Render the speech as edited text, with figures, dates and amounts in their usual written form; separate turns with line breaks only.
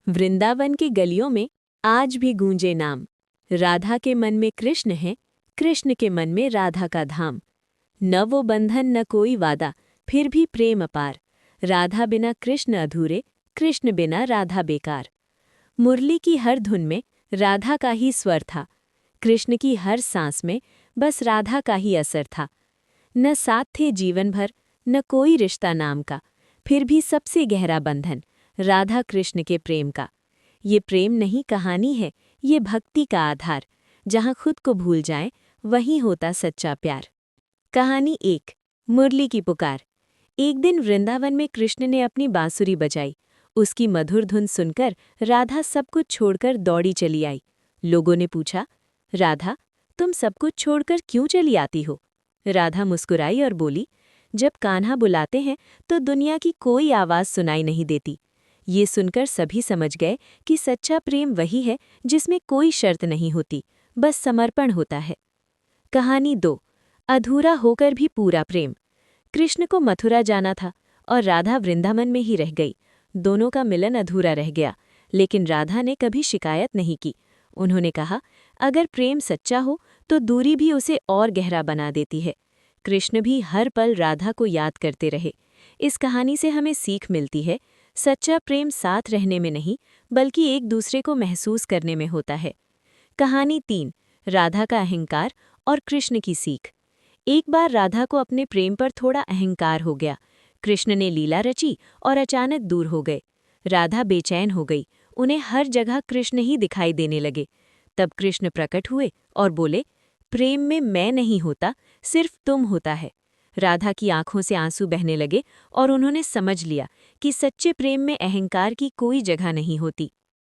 वृंदावन की गलियों में आज भी गूंजे नाम। राधा के मन में कृष्ण है, कृष्ण के मन में राधा का धाम। न वो बंधन न कोई वादा, फिर भी प्रेम अपार। राधा बिना कृष्ण अधूरे, कृष्ण बिना राधा बेकार। मुरली की हर धुन में राधा का ही स्वर था, कृष्ण की हर सांस में बस राधा का ही असर था। न साथ थे जीवन भर, न कोई रिश्ता नाम का, फिर भी सबसे गहरा बंधन राधा कृष्ण के प्रेम का। ये प्रेम नहीं कहानी है, ये भक्ति का आधार। जहाँ खुद को भूल जाए वहीं होता सच्चा प्यार। कहानी 1, मुरली की पुकार। एक दिन वृंदावन में कृष्ण ने अपनी बांसुरी बजाई। उसकी मधुर धुन सुनकर राधा सब कुछ छोड़कर दौड़ी चली आई। लोगों ने पूछा, राधा, तुम सब कुछ छोड़कर क्यों चली आती हो? राधा मुस्कुराई और बोली, जब कान्हा बुलाते हैं तो दुनिया की कोई आवाज़ सुनाई नहीं देती। ये सुनकर सभी समझ गए कि सच्चा प्रेम वही है जिसमें कोई शर्त नहीं होती, बस समर्पण होता है। कहानी 2, अधूरा होकर भी पूरा प्रेम। कृष्ण को मथुरा जाना था और राधा वृंदावन में ही रह गई। दोनों का मिलन अधूरा रह गया, लेकिन राधा ने कभी शिकायत नहीं की। उन्होंने कहा, अगर प्रेम सच्चा हो तो दूरी भी उसे और गहरा बना देती है। कृष्ण भी हर पल राधा को याद करते रहे। इस कहानी से हमें सीख मिलती है, सच्चा प्रेम साथ रहने में नहीं, बल्कि एक दूसरे को महसूस करने में होता है। कहानी 3, राधा का अहंकार और कृष्ण की सीख। एक बार राधा को अपने प्रेम पर थोड़ा अहंकार हो गया। कृष्ण ने लीला रची और अचानक दूर हो गए। राधा बेचैन हो गई, उन्हें हर जगह कृष्ण ही दिखाई देने लगे। तब कृष्ण प्रकट हुए और बोले, प्रेम में मैं नहीं होता, सिर्फ तुम होता है। राधा की आंखों से आंसू बहने लगे और उन्होंने समझ लिया कि सच्चे प्रेम में अहंकार की कोई जगह नहीं होती।